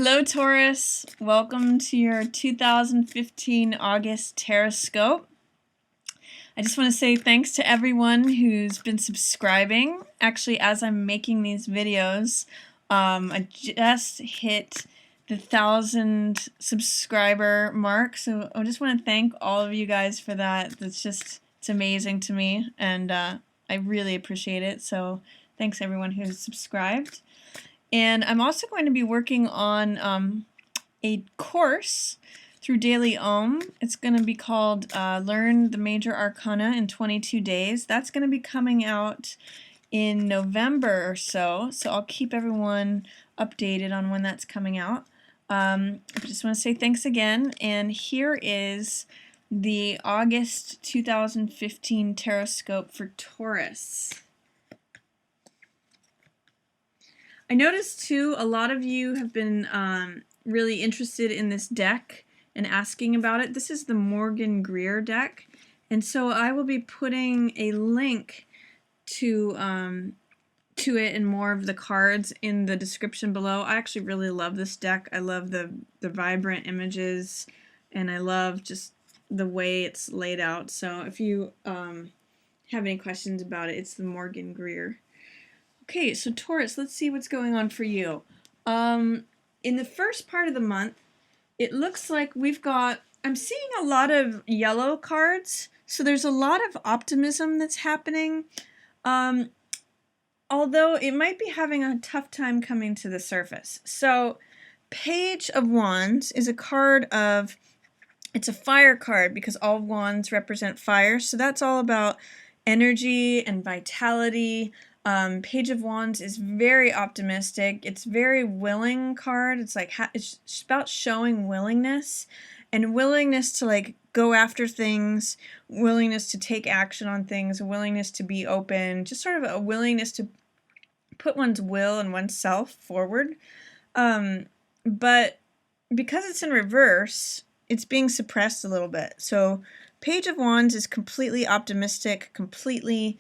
Hello Taurus, welcome to your 2015 August Tarotscope. I just want to say thanks to everyone who's been subscribing. Actually, as I'm making these videos, I just hit the 1,000 subscriber mark, so I just want to thank all of you guys for that. It's amazing to me, and I really appreciate it, so thanks everyone who's subscribed. And I'm also going to be working on a course through Daily Ohm. It's going to be called Learn the Major Arcana in 22 Days. That's going to be coming out in November or so, so I'll keep everyone updated on when that's coming out. I just want to say thanks again, and here is the August 2015 Tarotscope for Taurus. I noticed too, a lot of you have been really interested in this deck and asking about it. This is the Morgan Greer deck, and so I will be putting a link to it and more of the cards in the description below. I actually really love this deck. I love the vibrant images, and I love just the way it's laid out. So if you have any questions about it, it's the Morgan Greer. Okay, so Taurus, let's see what's going on for you. In the first part of the month, it looks like I'm seeing a lot of yellow cards, so there's a lot of optimism that's happening, although it might be having a tough time coming to the surface. So, Page of Wands is a card of, it's a fire card because all wands represent fire, so that's all about energy and vitality. Page of Wands is very optimistic. It's very willing card. It's like it's about showing willingness and willingness to like go after things, willingness to take action on things, willingness to be open, just sort of a willingness to put one's will and oneself forward. But because it's in reverse, it's being suppressed a little bit. So Page of Wands is completely optimistic, completely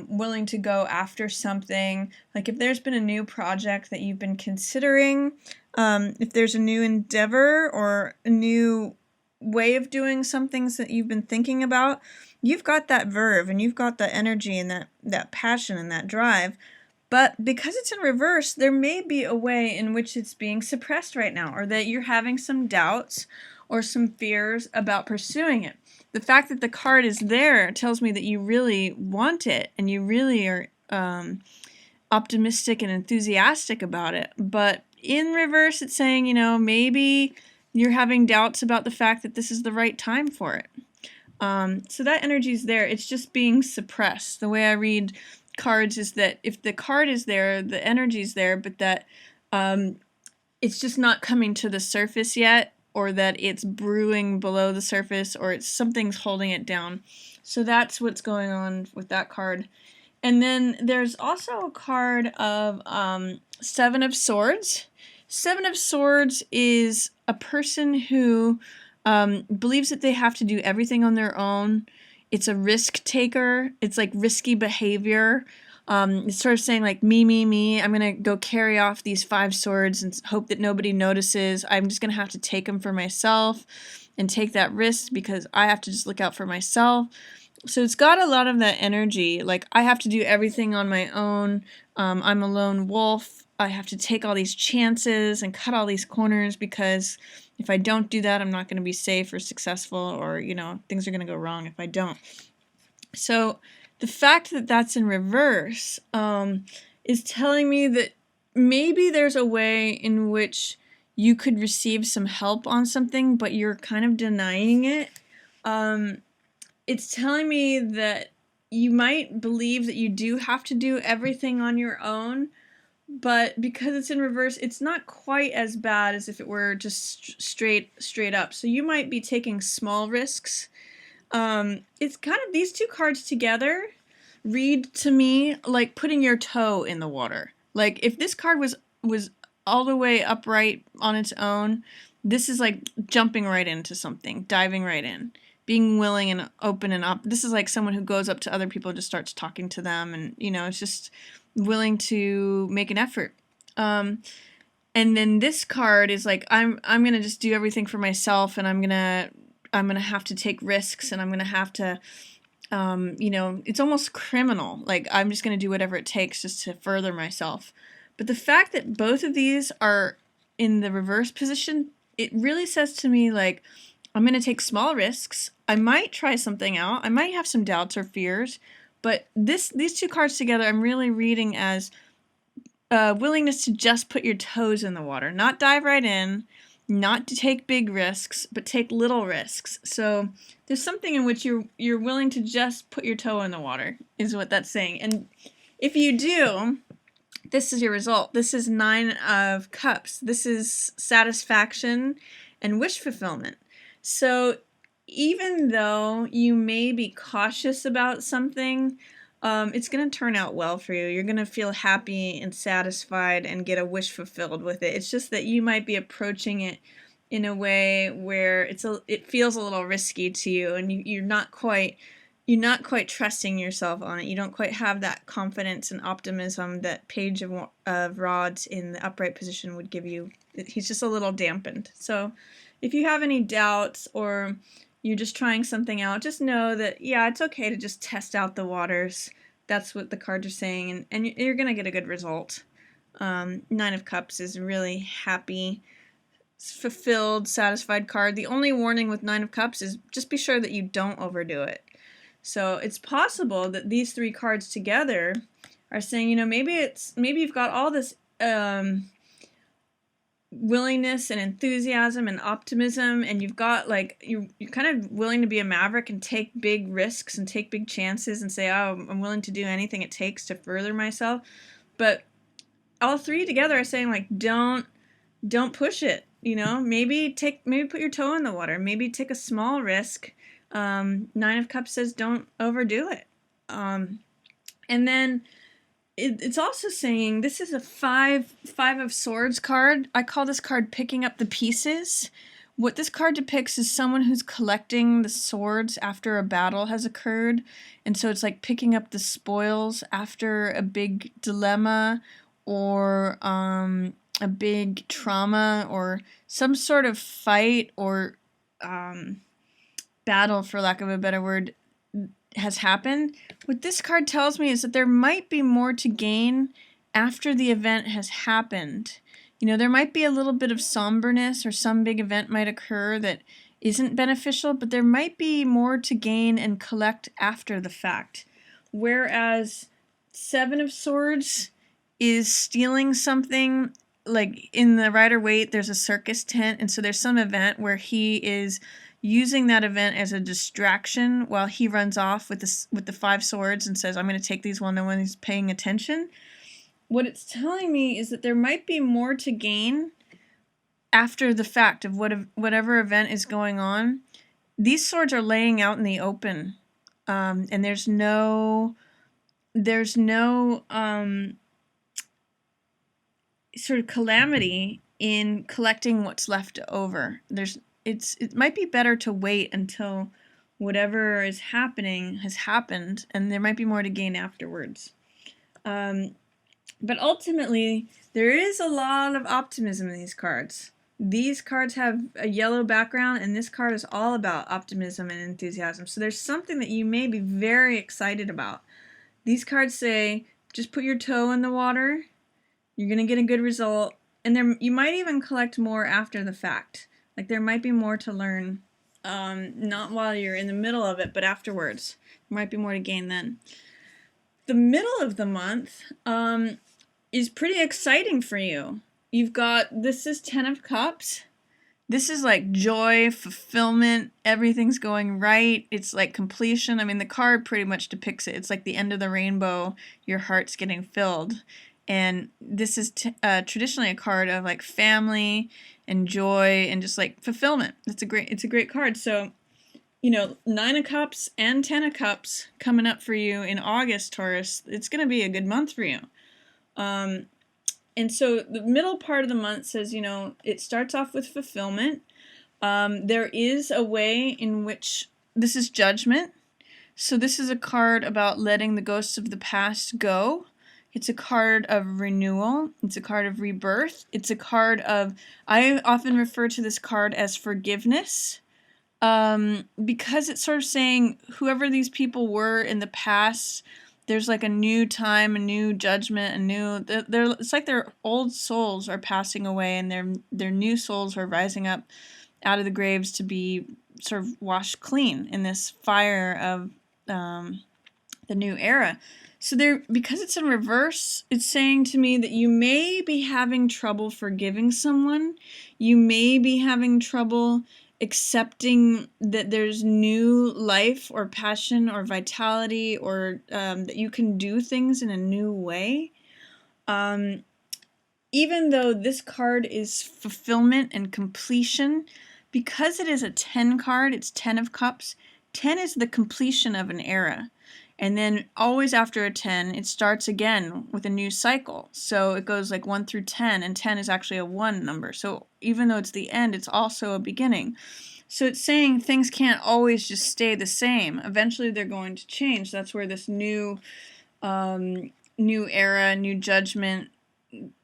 willing to go after something. Like if there's been a new project that you've been considering, if there's a new endeavor or a new way of doing some things that you've been thinking about, you've got that verve and you've got that energy and that passion and that drive. But because it's in reverse, there may be a way in which it's being suppressed right now, or that you're having some doubts or some fears about pursuing it. The fact that the card is there tells me that you really want it and you really are optimistic and enthusiastic about it. But in reverse, it's saying, you know, maybe you're having doubts about the fact that this is the right time for it. So that energy is there. It's just being suppressed. The way I read cards is that if the card is there, the energy is there, but that it's just not coming to the surface yet, or that it's brewing below the surface, or something's holding it down. So that's what's going on with that card. And then there's also a card of Seven of Swords. Seven of Swords is a person who believes that they have to do everything on their own. It's a risk taker. It's like risky behavior. It's sort of saying like, me, I'm going to go carry off these 5 swords and hope that nobody notices. I'm just going to have to take them for myself and take that risk because I have to just look out for myself. So it's got a lot of that energy, like I have to do everything on my own. I'm a lone wolf. I have to take all these chances and cut all these corners because if I don't do that, I'm not going to be safe or successful, or, you know, things are going to go wrong if I don't. So the fact that that's in reverse is telling me that maybe there's a way in which you could receive some help on something, but you're kind of denying it. It's telling me that you might believe that you do have to do everything on your own, but because it's in reverse, it's not quite as bad as if it were just straight up. So you might be taking small risks. It's kind of these two cards together read to me like putting your toe in the water. Like if this card was all the way upright on its own, this is like jumping right into something, diving right in, being willing and open and up. This is like someone who goes up to other people and just starts talking to them, and you know, it's just willing to make an effort. And then this card is like, I'm gonna just do everything for myself, and I'm gonna have to take risks, and I'm gonna have to, you know, it's almost criminal. Like, I'm just gonna do whatever it takes just to further myself. But the fact that both of these are in the reverse position, it really says to me, like, I'm gonna take small risks. I might try something out. I might have some doubts or fears, but these two cards together, I'm really reading as willingness to just put your toes in the water, not dive right in, not to take big risks, but take little risks. So there's something in which you're willing to just put your toe in the water, is what that's saying. And if you do, this is your result. This is 9 of Cups. This is satisfaction and wish fulfillment. So even though you may be cautious about something, it's going to turn out well for you. You're going to feel happy and satisfied and get a wish fulfilled with it. It's just that you might be approaching it in a way where it feels a little risky to you, and you're not quite trusting yourself on it. You don't quite have that confidence and optimism that Page of Rods in the upright position would give you. He's just a little dampened. So if you have any doubts, or you're just trying something out, just know that, yeah, it's okay to just test out the waters. That's what the cards are saying, and you're going to get a good result. 9 of Cups is a really happy, fulfilled, satisfied card. The only warning with 9 of Cups is just be sure that you don't overdo it. So it's possible that these 3 cards together are saying, you know, maybe you've got all this willingness and enthusiasm and optimism, and you've got, like, you're kind of willing to be a maverick and take big risks and take big chances and say, oh, I'm willing to do anything it takes to further myself. But all 3 together are saying, like, don't push it, you know. Maybe put your toe in the water, maybe take a small risk. 9 of Cups says don't overdo it. And then it's also saying, this is a 5 of Swords card. I call this card Picking Up the Pieces. What this card depicts is someone who's collecting the swords after a battle has occurred. And so it's like picking up the spoils after a big dilemma, or a big trauma, or some sort of fight, or battle, for lack of a better word, has happened. What this card tells me is that there might be more to gain after the event has happened. You know, there might be a little bit of somberness, or some big event might occur that isn't beneficial, but there might be more to gain and collect after the fact. Whereas 7 of Swords is stealing something, like in the Rider-Waite there's a circus tent, and so there's some event where he is using that event as a distraction while he runs off with the 5 swords and says, I'm going to take these while no one is paying attention. What it's telling me is that there might be more to gain after the fact of whatever event is going on. These swords are laying out in the open, and there's no sort of calamity in collecting what's left over. It might be better to wait until whatever is happening has happened, and there might be more to gain afterwards. But ultimately, there is a lot of optimism in these cards. These cards have a yellow background, and this card is all about optimism and enthusiasm. So there's something that you may be very excited about. These cards say, just put your toe in the water, you're going to get a good result, and you might even collect more after the fact. Like, there might be more to learn, not while you're in the middle of it, but afterwards. There might be more to gain then. The middle of the month is pretty exciting for you. This is 10 of Cups. This is like joy, fulfillment, everything's going right. It's like completion. I mean, the card pretty much depicts it. It's like the end of the rainbow, your heart's getting filled. And this is traditionally a card of like family and joy and just like fulfillment. It's a great card. So, you know, 9 of Cups and 10 of Cups coming up for you in August, Taurus. It's going to be a good month for you. And so the middle part of the month says, you know, it starts off with fulfillment. There is a way in which this is judgment. So this is a card about letting the ghosts of the past go. It's a card of renewal. It's a card of rebirth. It's a card of, I often refer to this card as forgiveness, because it's sort of saying whoever these people were in the past, there's like a new time, a new judgment, it's like their old souls are passing away and their new souls are rising up out of the graves to be sort of washed clean in this fire of the new era. So because it's in reverse, it's saying to me that you may be having trouble forgiving someone. You may be having trouble accepting that there's new life or passion or vitality, or that you can do things in a new way. Even though this card is fulfillment and completion, because it is a 10 card, it's 10 of cups. 10 is the completion of an era. And then always after a 10, it starts again with a new cycle. So it goes like 1 through 10, and 10 is actually a 1 number. So even though it's the end, it's also a beginning. So it's saying things can't always just stay the same. Eventually they're going to change. That's where this new era, new judgment,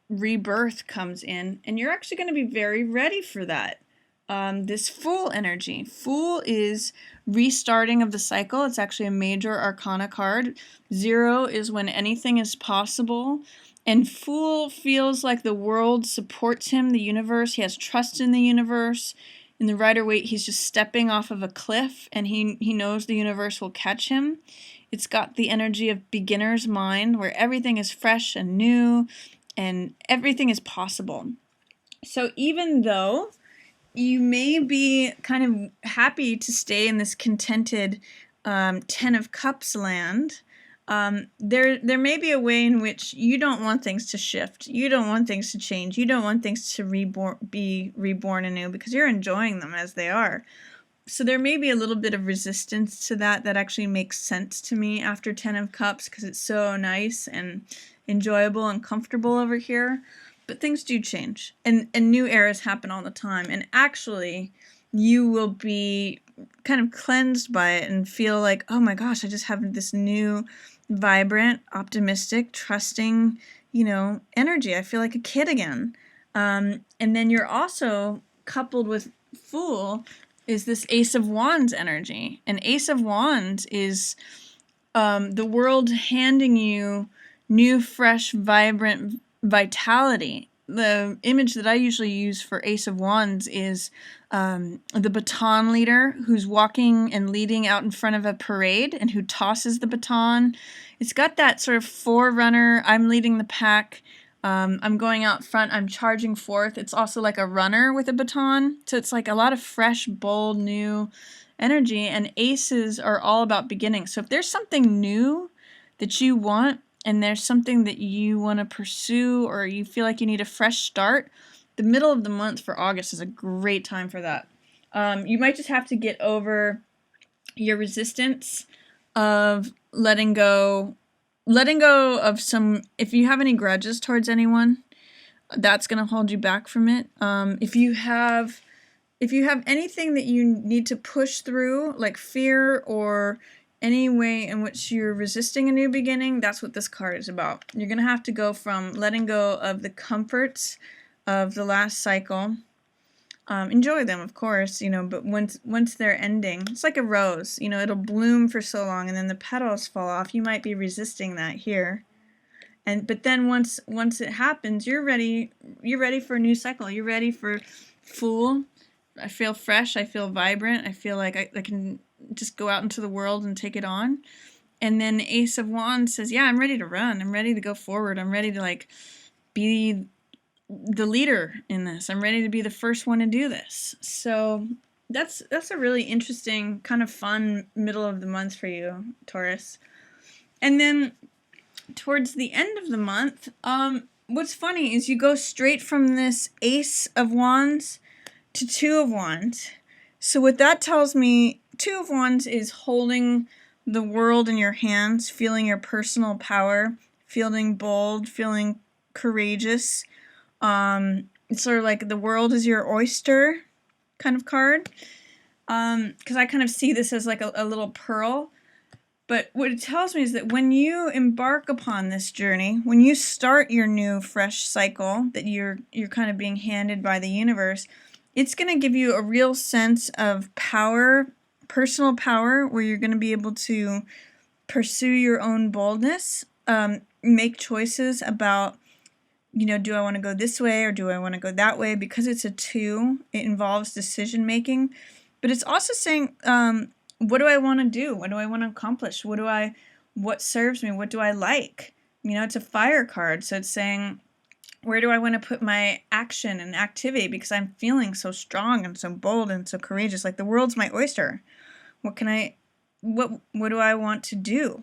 rebirth comes in. And you're actually going to be very ready for that. This Fool energy. Fool is restarting of the cycle. It's actually a major arcana card. 0 is when anything is possible. And Fool feels like the world supports him, the universe. He has trust in the universe. In the Rider-Waite, he's just stepping off of a cliff, and he knows the universe will catch him. It's got the energy of beginner's mind, where everything is fresh and new, and everything is possible. So even though you may be kind of happy to stay in this contented 10 of Cups land, there may be a way in which you don't want things to shift. You don't want things to change. You don't want things to be reborn anew, because you're enjoying them as they are. So there may be a little bit of resistance to that actually makes sense to me after 10 of Cups, because it's so nice and enjoyable and comfortable over here. But things do change, and new eras happen all the time. And actually, you will be kind of cleansed by it and feel like, oh my gosh, I just have this new, vibrant, optimistic, trusting, energy. I feel like a kid again. And then you're also coupled with Fool is this Ace of Wands energy. And Ace of Wands is the world handing you new, fresh, vibrant vitality. The image that I usually use for Ace of Wands is the baton leader who's walking and leading out in front of a parade and who tosses the baton. It's got that sort of forerunner, I'm leading the pack, I'm going out front, I'm charging forth. It's also like a runner with a baton. So it's like a lot of fresh, bold, new energy. And aces are all about beginnings. So if there's something new that you want, and there's something that you want to pursue, or you feel like you need a fresh start, the middle of the month for August is a great time for that. You might just have to get over your resistance of letting go of some, if you have any grudges towards anyone, that's going to hold you back from it. If you have anything that you need to push through, like fear or any way in which you're resisting a new beginning, that's what this card is about. You're going to have to go from letting go of the comforts of the last cycle. Enjoy them, of course, but once they're ending, it's like a rose, it'll bloom for so long and then the petals fall off. You might be resisting that here. But then once it happens, you're ready for a new cycle. You're ready for Fool. I feel fresh, I feel vibrant, I feel like I can just go out into the world and take it on. And then Ace of Wands says, yeah, I'm ready to run. I'm ready to go forward. I'm ready to be the leader in this. I'm ready to be the first one to do this. So that's a really interesting, kind of fun middle of the month for you, Taurus. And then towards the end of the month, what's funny is you go straight from this Ace of Wands to 2 of Wands. So what that tells me, 2 of Wands is holding the world in your hands, feeling your personal power, feeling bold, feeling courageous. It's sort of like the world is your oyster kind of card. Because I kind of see this as like a little pearl. But what it tells me is that when you embark upon this journey, when you start your new fresh cycle that you're kind of being handed by the universe, it's going to give you a real sense of power, personal power, where you're going to be able to pursue your own boldness, make choices about, do I want to go this way or do I want to go that way? Because it's a 2, it involves decision making. But it's also saying, what do I want to do? What do I want to accomplish? What serves me? What do I like? It's a fire card, so it's saying, where do I want to put my action and activity? Because I'm feeling so strong and so bold and so courageous. Like the world's my oyster. What do I want to do?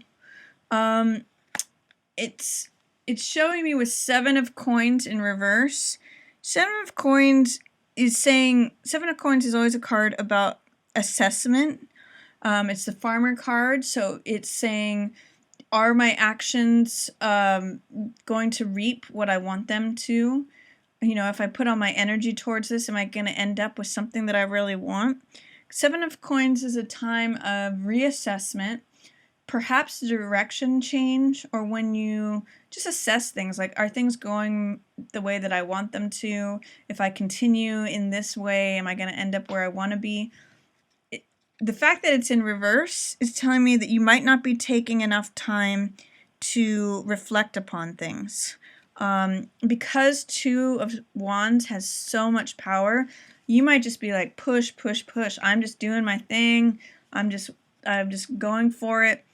It's showing me with 7 of coins in reverse. 7 of coins is saying, 7 of coins is always a card about assessment. It's the farmer card, so it's saying, are my actions going to reap what I want them to? If I put all my energy towards this, am I going to end up with something that I really want? 7 of coins is a time of reassessment, perhaps direction change, or when you just assess things, like, are things going the way that I want them to? If I continue in this way, am I going to end up where I want to be? The fact that it's in reverse is telling me that you might not be taking enough time to reflect upon things. Because 2 of Wands has so much power, you might just be like, push, push, push. I'm just doing my thing. I'm just going for it.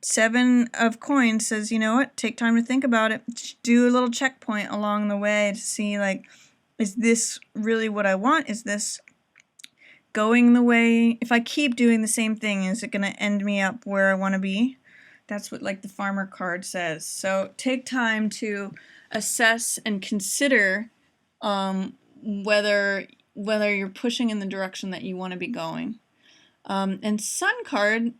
7 of coins says, you know what? Take time to think about it. Do a little checkpoint along the way to see, like, is this really what I want? Is this going the way? If I keep doing the same thing, is it going to end me up where I want to be? That's what, like, the farmer card says. So take time to assess and consider whether you're pushing in the direction that you want to be going. And sun card,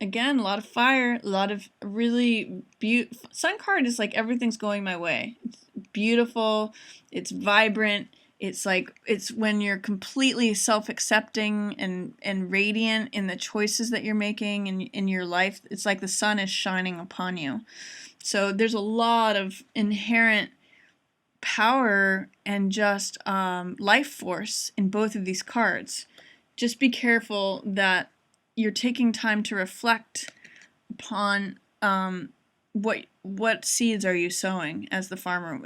again, a lot of fire, a lot of really beautiful. Sun card is like everything's going my way. It's beautiful. It's vibrant. It's when you're completely self-accepting and radiant in the choices that you're making in your life. It's like the sun is shining upon you. So there's a lot of inherent power and just life force in both of these cards. Just be careful that you're taking time to reflect upon what seeds are you sowing as the farmer.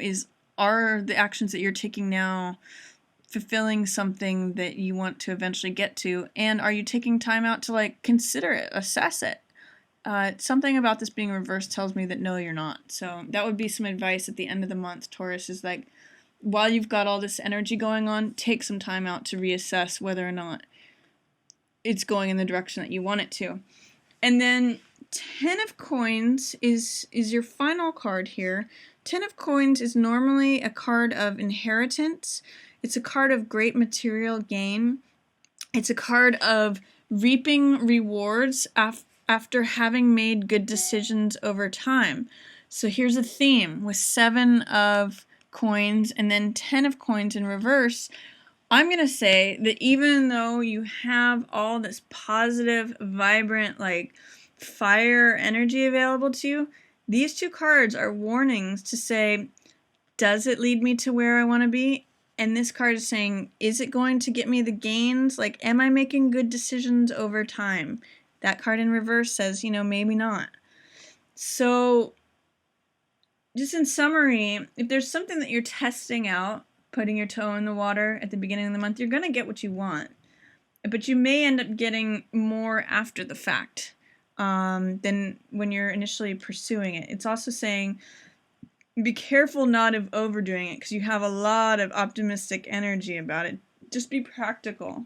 Are the actions that you're taking now fulfilling something that you want to eventually get to? And are you taking time out to, like, consider it, assess it? Something about this being reversed tells me that no, you're not. So that would be some advice at the end of the month, Taurus, is like, while you've got all this energy going on, take some time out to reassess whether or not it's going in the direction that you want it to. And then 10 of coins is your final card here. 10 of coins is normally a card of inheritance. It's a card of great material gain. It's a card of reaping rewards after having made good decisions over time. So here's a theme with 7 of coins and then 10 of coins in reverse. I'm going to say that even though you have all this positive, vibrant, like, fire energy available to you, these 2 cards are warnings to say, does it lead me to where I want to be? And this card is saying, is it going to get me the gains? Like, am I making good decisions over time? That card in reverse says, maybe not. So, just in summary, if there's something that you're testing out, putting your toe in the water at the beginning of the month, you're going to get what you want. But you may end up getting more after the fact than when you're initially pursuing it. It's also saying, be careful not of overdoing it, because you have a lot of optimistic energy about it. Just be practical,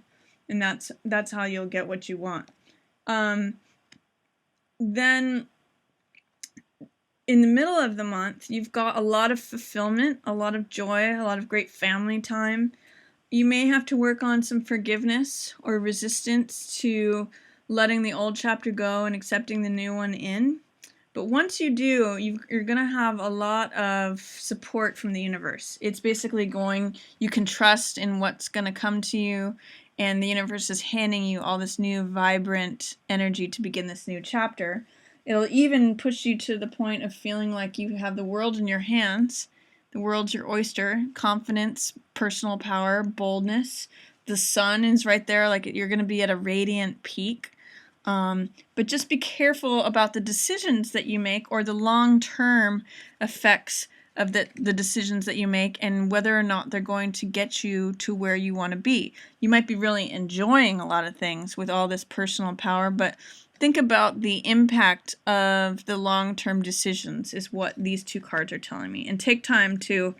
and that's how you'll get what you want. Then in the middle of the month, you've got a lot of fulfillment, a lot of joy, a lot of great family time. You may have to work on some forgiveness or resistance to letting the old chapter go and accepting the new one in. But once you do, you're going to have a lot of support from the universe. It's basically you can trust in what's going to come to you, and the universe is handing you all this new vibrant energy to begin this new chapter. It'll even push you to the point of feeling like you have the world in your hands. The world's your oyster. Confidence, personal power, boldness. The sun is right there, like you're going to be at a radiant peak. But just be careful about the decisions that you make or the long-term effects of the decisions that you make and whether or not they're going to get you to where you want to be. You might be really enjoying a lot of things with all this personal power, but think about the impact of the long-term decisions is what these two cards are telling me. And take time to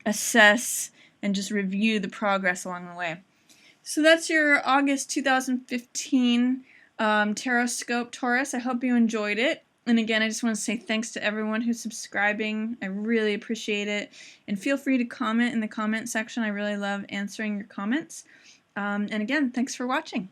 assess and just review the progress along the way. So that's your August 2015 Tarotscope, Taurus. I hope you enjoyed it. And again, I just want to say thanks to everyone who's subscribing. I really appreciate it. And feel free to comment in the comment section. I really love answering your comments. And again, thanks for watching.